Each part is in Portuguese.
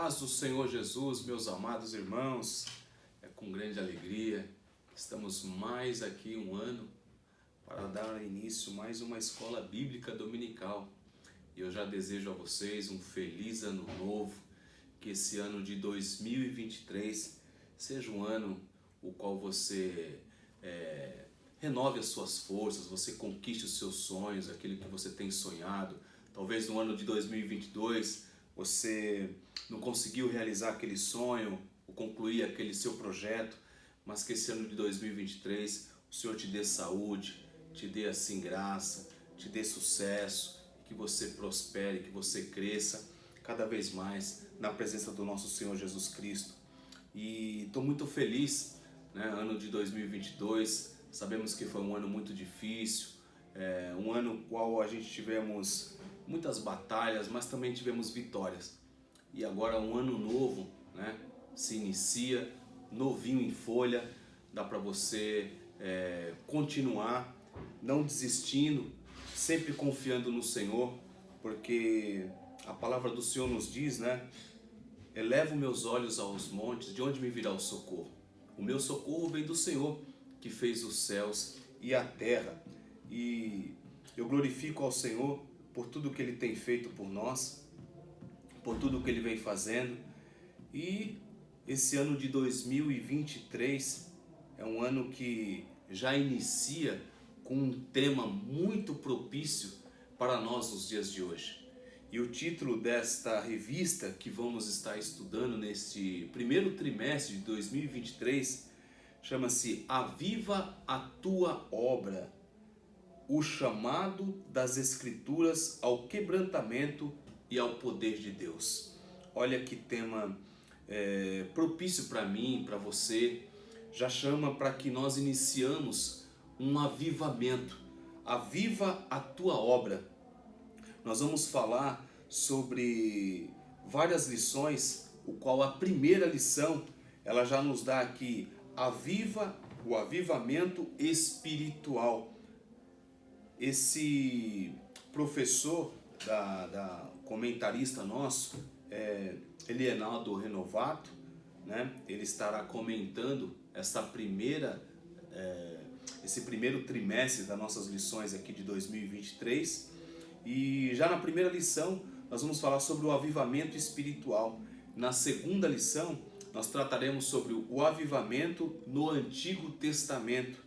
paz do Senhor Jesus, meus amados irmãos, é com grande alegria que estamos mais aqui um ano para dar início a mais uma escola bíblica dominical. E eu já desejo a vocês um feliz ano novo, que esse ano de 2023 seja um ano o qual você renove as suas forças, você conquiste os seus sonhos, aquilo que você tem sonhado. Talvez no ano de 2022 você não conseguiu realizar aquele sonho, ou concluir aquele seu projeto, mas que esse ano de 2023 o Senhor te dê saúde, te dê assim graça, te dê sucesso, que você prospere, que você cresça cada vez mais na presença do nosso Senhor Jesus Cristo. E estou muito feliz, né? Ano de 2022, sabemos que foi um ano muito difícil, um ano no qual a gente tivemos muitas batalhas, mas também tivemos vitórias. E agora um ano novo, né, se inicia, novinho em folha, dá para você continuar, não desistindo, sempre confiando no Senhor, porque a palavra do Senhor nos diz, né? Elevo meus olhos aos montes, de onde me virá o socorro? O meu socorro vem do Senhor, que fez os céus e a terra. E eu glorifico ao Senhor por tudo que Ele tem feito por nós, por tudo que Ele vem fazendo. E esse ano de 2023 é um ano que já inicia com um tema muito propício para nós nos dias de hoje. E o título desta revista que vamos estar estudando neste primeiro trimestre de 2023 chama-se Aviva a Tua Obra, o chamado das Escrituras ao quebrantamento e ao poder de Deus. Olha que tema propício para mim, para você, já chama para que nós iniciamos um avivamento. Aviva a Tua Obra. Nós vamos falar sobre várias lições, o qual a primeira lição, ela já nos dá aqui, o avivamento espiritual. Esse professor, comentarista nosso, Elienaldo Renovato, né? Ele estará comentando esse primeiro trimestre das nossas lições aqui de 2023. E já na primeira lição nós vamos falar sobre o avivamento espiritual. Na segunda lição nós trataremos sobre o avivamento no Antigo Testamento.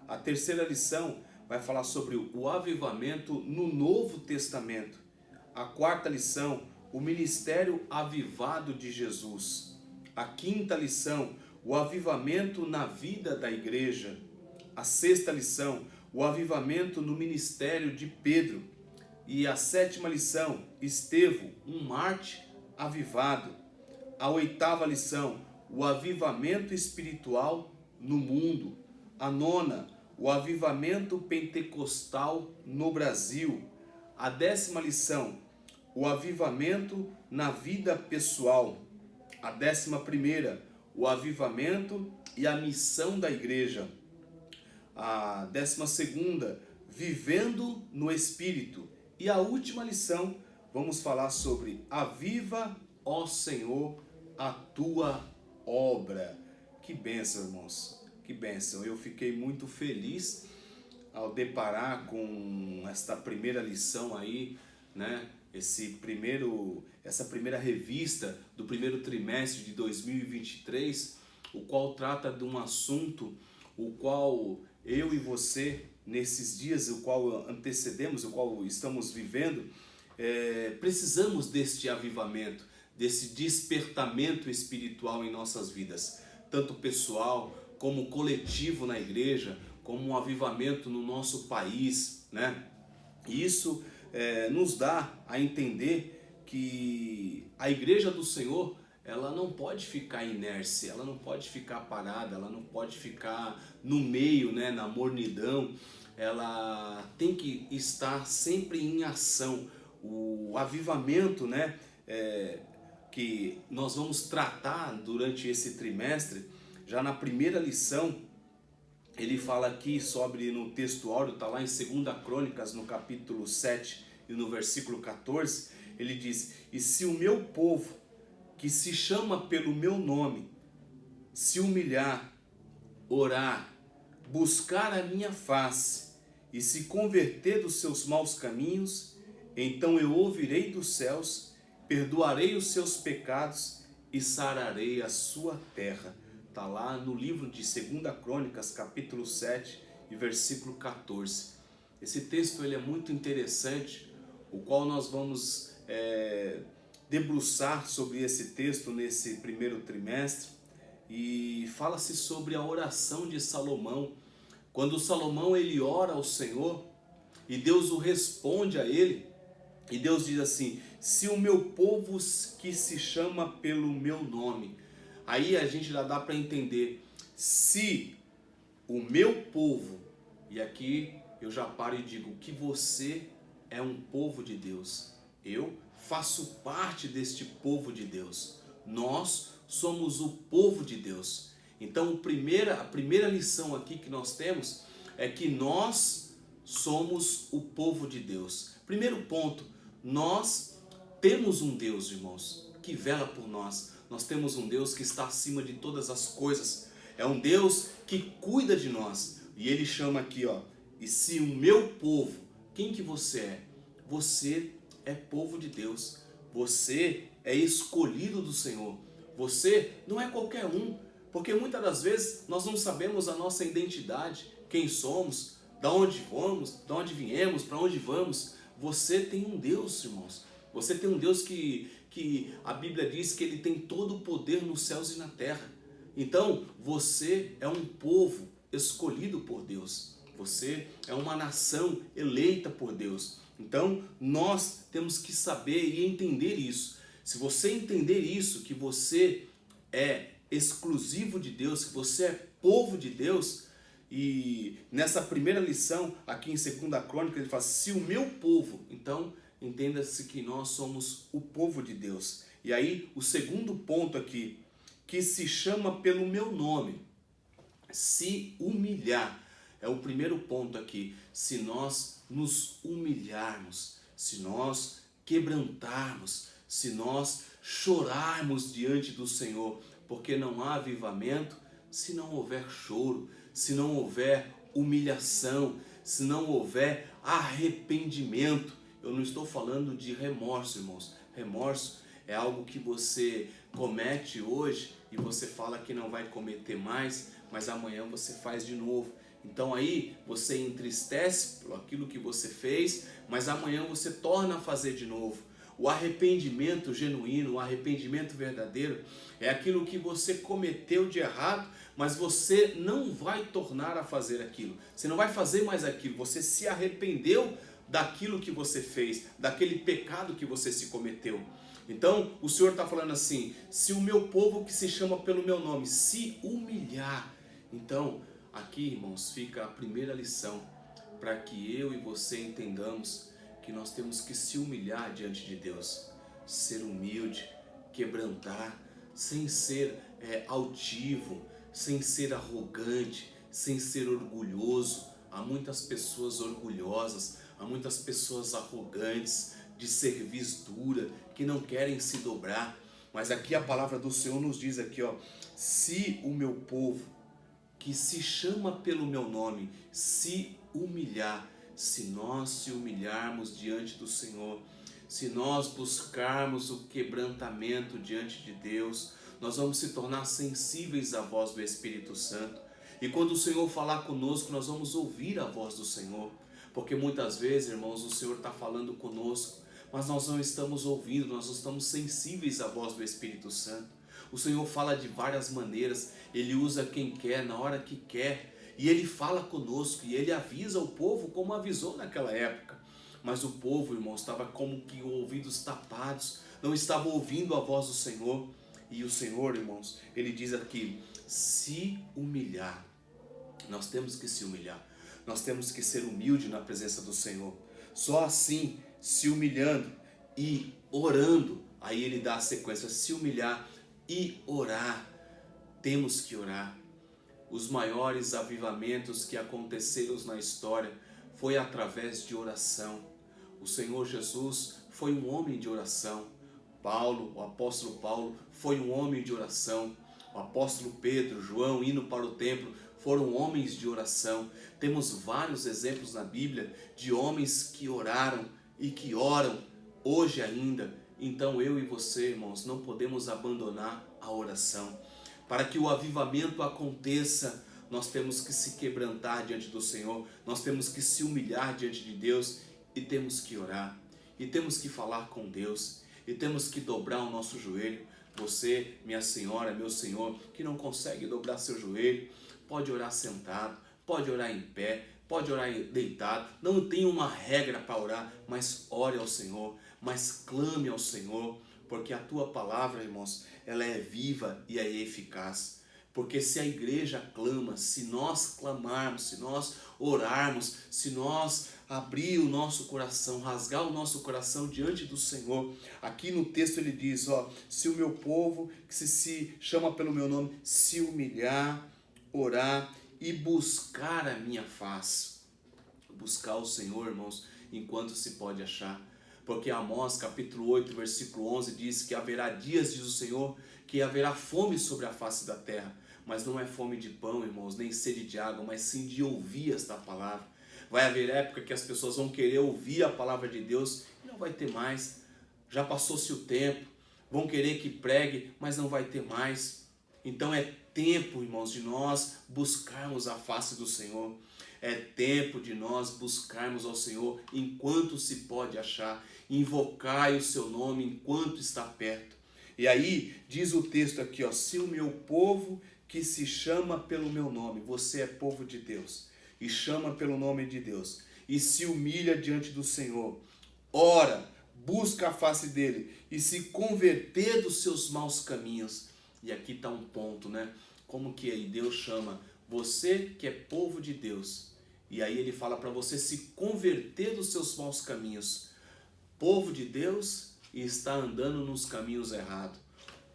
A terceira lição vai falar sobre o avivamento no Novo Testamento. A quarta lição, o ministério avivado de Jesus. A quinta lição, o avivamento na vida da igreja. A sexta lição, o avivamento no ministério de Pedro. E a sétima lição, Estevão, um Marte avivado. A oitava lição, o avivamento espiritual no mundo. A nona, o avivamento pentecostal no Brasil. A 10ª lição, o avivamento na vida pessoal. A 11ª, o avivamento e a missão da igreja. A 12ª, vivendo no Espírito. E a última lição, vamos falar sobre aviva, ó Senhor, a tua obra. Que bênção, irmãos, que bênção. Eu fiquei muito feliz ao deparar com esta primeira lição aí, né? Essa primeira revista do primeiro trimestre de 2023, o qual trata de um assunto o qual eu e você, nesses dias o qual antecedemos, o qual estamos vivendo, precisamos deste avivamento, desse despertamento espiritual em nossas vidas, tanto pessoal como coletivo na igreja, como um avivamento no nosso país, né? E isso nos dá a entender que a igreja do Senhor, ela não pode ficar inércia, ela não pode ficar parada, ela não pode ficar no meio, né, na mornidão. Ela tem que estar sempre em ação. O avivamento, né, que nós vamos tratar durante esse trimestre, já na primeira lição, ele fala aqui sobre, no texto áureo, está lá em 2 Crônicas, no capítulo 7 e no versículo 14, ele diz: e se o meu povo, que se chama pelo meu nome, se humilhar, orar, buscar a minha face e se converter dos seus maus caminhos, então eu ouvirei dos céus, perdoarei os seus pecados e sararei a sua terra. Está lá no livro de 2 Crônicas, capítulo 7 e versículo 14. Esse texto ele é muito interessante, o qual nós vamos debruçar sobre esse texto nesse primeiro trimestre. E fala-se sobre a oração de Salomão. Quando Salomão ele ora ao Senhor e Deus o responde a ele, e Deus diz assim: se o meu povo que se chama pelo meu nome. Aí a gente já dá para entender, se o meu povo, e aqui eu já paro e digo que você é um povo de Deus. Eu faço parte deste povo de Deus. Nós somos o povo de Deus. Então a primeira lição aqui que nós temos é que nós somos o povo de Deus. Primeiro ponto, nós temos um Deus, irmãos, que vela por nós. Nós temos um Deus que está acima de todas as coisas. É um Deus que cuida de nós. E ele chama aqui, e se o meu povo, quem que você é? Você é povo de Deus. Você é escolhido do Senhor. Você não é qualquer um, porque muitas das vezes nós não sabemos a nossa identidade, quem somos, da onde vamos, de onde viemos, para onde vamos. Você tem um Deus, irmãos. Você tem um Deus que a Bíblia diz que ele tem todo o poder nos céus e na terra. Então, você é um povo escolhido por Deus. Você é uma nação eleita por Deus. Então, nós temos que saber e entender isso. Se você entender isso, que você é exclusivo de Deus, que você é povo de Deus, e nessa primeira lição, aqui em 2 Crônicas, ele fala, se o meu povo, então entenda-se que nós somos o povo de Deus. E aí, o segundo ponto aqui, que se chama pelo meu nome, se humilhar, é o primeiro ponto aqui. Se nós nos humilharmos, se nós quebrantarmos, se nós chorarmos diante do Senhor, porque não há avivamento se não houver choro, se não houver humilhação, se não houver arrependimento. Eu não estou falando de remorso, irmãos. Remorso é algo que você comete hoje e você fala que não vai cometer mais, mas amanhã você faz de novo. Então aí você entristece por aquilo que você fez, mas amanhã você torna a fazer de novo. O arrependimento genuíno, o arrependimento verdadeiro é aquilo que você cometeu de errado, mas você não vai tornar a fazer aquilo. Você não vai fazer mais aquilo. Você se arrependeu daquilo que você fez, daquele pecado que você se cometeu. Então o Senhor está falando assim, se o meu povo que se chama pelo meu nome se humilhar. Então aqui, irmãos, fica a primeira lição para que eu e você entendamos que nós temos que se humilhar diante de Deus, ser humilde, quebrantar, sem ser altivo, sem ser arrogante, sem ser orgulhoso. Há muitas pessoas orgulhosas, há muitas pessoas arrogantes, de cerviz dura, que não querem se dobrar. Mas aqui a palavra do Senhor nos diz aqui, se o meu povo, que se chama pelo meu nome, se humilhar, se nós se humilharmos diante do Senhor, se nós buscarmos o quebrantamento diante de Deus, nós vamos se tornar sensíveis à voz do Espírito Santo. E quando o Senhor falar conosco, nós vamos ouvir a voz do Senhor. Porque muitas vezes, irmãos, o Senhor está falando conosco, mas nós não estamos ouvindo, nós não estamos sensíveis à voz do Espírito Santo. O Senhor fala de várias maneiras, Ele usa quem quer, na hora que quer, e Ele fala conosco, e Ele avisa o povo como avisou naquela época. Mas o povo, irmãos, estava como que ouvidos tapados, não estava ouvindo a voz do Senhor. E o Senhor, irmãos, Ele diz aqui, se humilhar. Nós temos que se humilhar, nós temos que ser humildes na presença do Senhor. Só assim, se humilhando e orando, aí Ele dá a sequência, se humilhar e orar. Temos que orar. Os maiores avivamentos que aconteceram na história foi através de oração. O Senhor Jesus foi um homem de oração. Paulo, o apóstolo Paulo, foi um homem de oração. O apóstolo Pedro, João, indo para o templo, foram homens de oração. Temos vários exemplos na Bíblia de homens que oraram e que oram hoje ainda. Então eu e você, irmãos, não podemos abandonar a oração. Para que o avivamento aconteça, nós temos que se quebrantar diante do Senhor, nós temos que se humilhar diante de Deus e temos que orar. E temos que falar com Deus e temos que dobrar o nosso joelho. Você, minha senhora, meu senhor, que não consegue dobrar seu joelho, pode orar sentado, pode orar em pé, pode orar deitado. Não tem uma regra para orar, mas ore ao Senhor, mas clame ao Senhor, porque a tua palavra, irmãos, ela é viva e é eficaz. Porque se a igreja clama, se nós clamarmos, se nós orarmos, se nós abrir o nosso coração, rasgar o nosso coração diante do Senhor. Aqui no texto ele diz, se o meu povo, que se chama pelo meu nome, se humilhar, orar e buscar a minha face. Buscar o Senhor, irmãos, enquanto se pode achar. Porque Amós capítulo 8, versículo 11 diz que haverá dias, diz o Senhor, que haverá fome sobre a face da terra. Mas não é fome de pão, irmãos, nem sede de água, mas sim de ouvir esta palavra. Vai haver época que as pessoas vão querer ouvir a palavra de Deus e não vai ter mais. Já passou-se o tempo. Vão querer que pregue, mas não vai ter mais. Então é tempo, irmãos, de nós buscarmos a face do Senhor. É tempo de nós buscarmos ao Senhor enquanto se pode achar. Invocai o seu nome enquanto está perto. E aí diz o texto aqui, se o meu povo que se chama pelo meu nome, você é povo de Deus, e chama pelo nome de Deus, e se humilha diante do Senhor, ora, busca a face dele, e se converter dos seus maus caminhos. E aqui está um ponto, né? Como que aí Deus chama você que é povo de Deus, e aí ele fala para você se converter dos seus maus caminhos. Povo de Deus e está andando nos caminhos errados.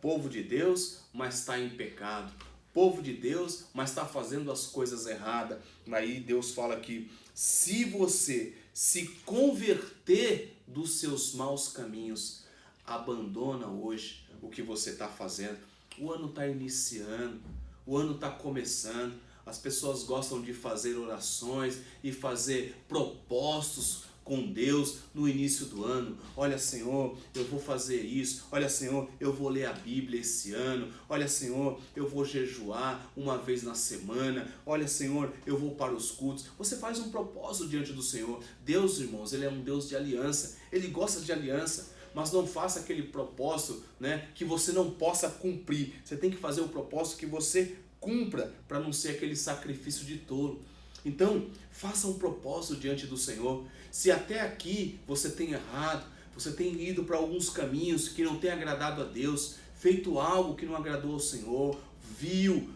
Povo de Deus, mas está em pecado. Povo de Deus, mas está fazendo as coisas erradas. Aí Deus fala aqui, se você se converter dos seus maus caminhos, abandona hoje o que você está fazendo. O ano está iniciando, o ano está começando. As pessoas gostam de fazer orações e fazer propósitos com Deus no início do ano. Olha, Senhor, eu vou fazer isso. Olha, Senhor, eu vou ler a Bíblia esse ano. Olha, Senhor, eu vou jejuar uma vez na semana. Olha, Senhor, eu vou para os cultos. Você faz um propósito diante do Senhor. Deus, irmãos, Ele é um Deus de aliança. Ele gosta de aliança. Mas não faça aquele propósito, né, que você não possa cumprir. Você tem que fazer o propósito que você cumpra, para não ser aquele sacrifício de tolo. Então, faça um propósito diante do Senhor. Se até aqui você tem errado, você tem ido para alguns caminhos que não tem agradado a Deus, feito algo que não agradou ao Senhor, viu,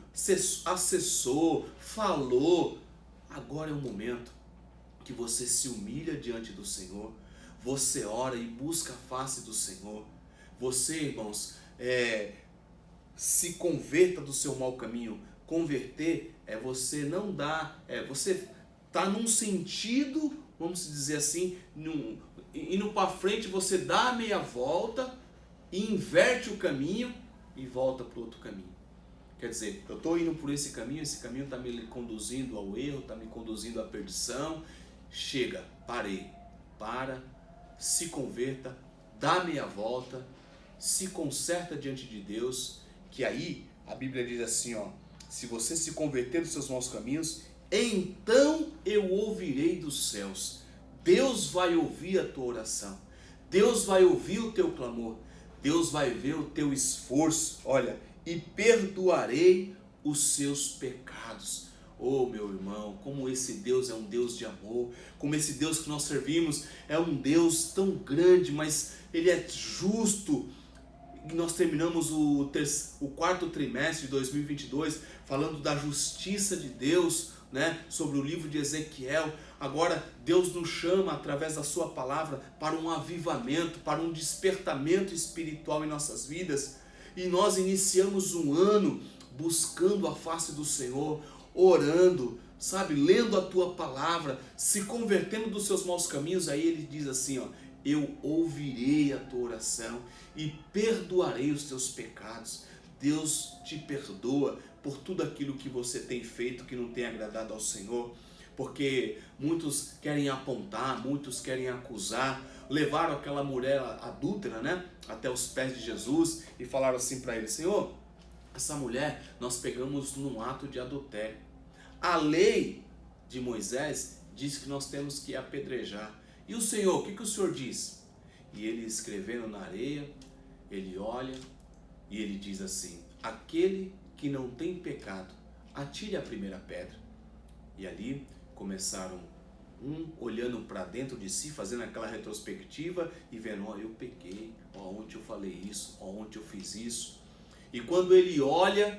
acessou, falou, agora é o momento que você se humilha diante do Senhor, você ora e busca a face do Senhor. Você, irmãos, se converta do seu mau caminho. Converter é você não dar, você tá num sentido, vamos dizer assim, indo para frente, você dá a meia volta, inverte o caminho e volta para o outro caminho. Quer dizer, eu estou indo por esse caminho está me conduzindo ao erro, está me conduzindo à perdição. Chega, parei, se converta, dá meia volta, se conserta diante de Deus, que aí a Bíblia diz assim, se você se converter dos seus maus caminhos, então eu ouvirei dos céus. Deus vai ouvir a tua oração. Deus vai ouvir o teu clamor. Deus vai ver o teu esforço. Olha, e perdoarei os seus pecados. Oh, meu irmão, como esse Deus é um Deus de amor. Como esse Deus que nós servimos é um Deus tão grande, mas Ele é justo. Nós terminamos o quarto trimestre de 2022 falando da justiça de Deus, né, sobre o livro de Ezequiel. Agora Deus nos chama através da sua palavra para um avivamento, para um despertamento espiritual em nossas vidas. E nós iniciamos um ano buscando a face do Senhor, orando, sabe, lendo a tua palavra, se convertendo dos seus maus caminhos. Aí ele diz assim, eu ouvirei a tua oração e perdoarei os teus pecados. Deus te perdoa por tudo aquilo que você tem feito que não tem agradado ao Senhor, porque muitos querem apontar, muitos querem acusar, levaram aquela mulher adúltera, né, até os pés de Jesus e falaram assim para ele: Senhor, essa mulher nós pegamos num ato de adultério. A lei de Moisés diz que nós temos que apedrejar. E o Senhor, o que o Senhor diz? E ele, escrevendo na areia, ele olha e ele diz assim: aquele que não tem pecado, atire a primeira pedra. E ali começaram olhando para dentro de si, fazendo aquela retrospectiva e vendo: ó, eu pequei, ó, ontem eu falei isso, ó, ontem eu fiz isso. E quando ele olha,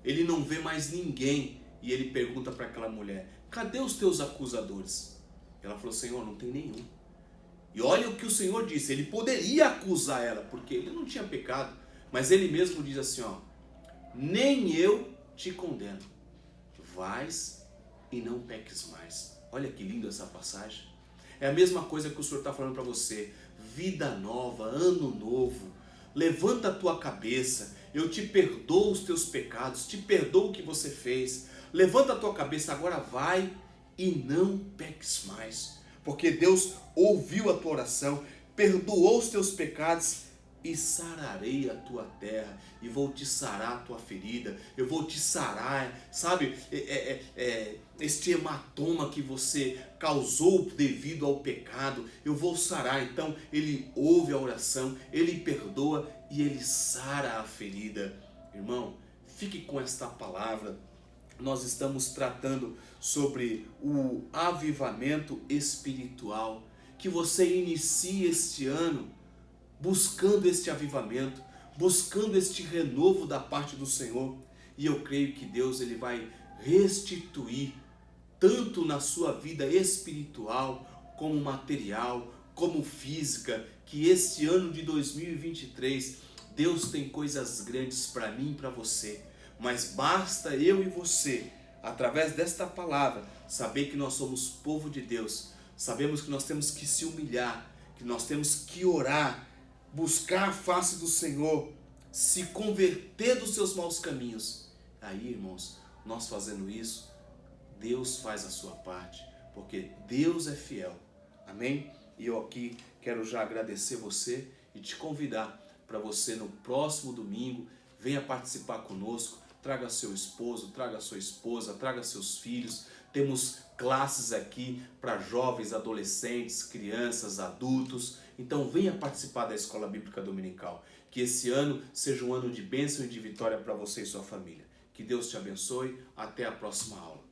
ele não vê mais ninguém. E ele pergunta para aquela mulher: cadê os teus acusadores? Ela falou: Senhor, não tem nenhum. E olha o que o Senhor disse: ele poderia acusar ela, porque ele não tinha pecado. Mas ele mesmo diz assim: ó, nem eu te condeno. Vais e não peques mais. Olha que lindo essa passagem. É a mesma coisa que o Senhor está falando para você. Vida nova, ano novo. Levanta a tua cabeça. Eu te perdoo os teus pecados. Te perdoo o que você fez. Levanta a tua cabeça. Agora vai e não peques mais. Porque Deus ouviu a tua oração. Perdoou os teus pecados. E sararei a tua terra, e vou te sarar a tua ferida, eu vou te sarar, sabe, este hematoma que você causou devido ao pecado, eu vou sarar. Então ele ouve a oração, ele perdoa e ele sara a ferida. Irmão, fique com esta palavra. Nós estamos tratando sobre o avivamento espiritual, que você inicie este ano buscando este avivamento, buscando este renovo da parte do Senhor. E eu creio que Deus ele vai restituir tanto na sua vida espiritual, como material, como física, que este ano de 2023, Deus tem coisas grandes para mim e para você. Mas basta eu e você, através desta palavra, saber que nós somos povo de Deus. Sabemos que nós temos que se humilhar, que nós temos que orar, buscar a face do Senhor, se converter dos seus maus caminhos. Aí, irmãos, nós fazendo isso, Deus faz a sua parte, porque Deus é fiel. Amém? E eu aqui quero já agradecer você e te convidar para você no próximo domingo, venha participar conosco, traga seu esposo, traga sua esposa, traga seus filhos. Temos classes aqui para jovens, adolescentes, crianças, adultos. Então venha participar da Escola Bíblica Dominical. Que esse ano seja um ano de bênção e de vitória para você e sua família. Que Deus te abençoe. Até a próxima aula.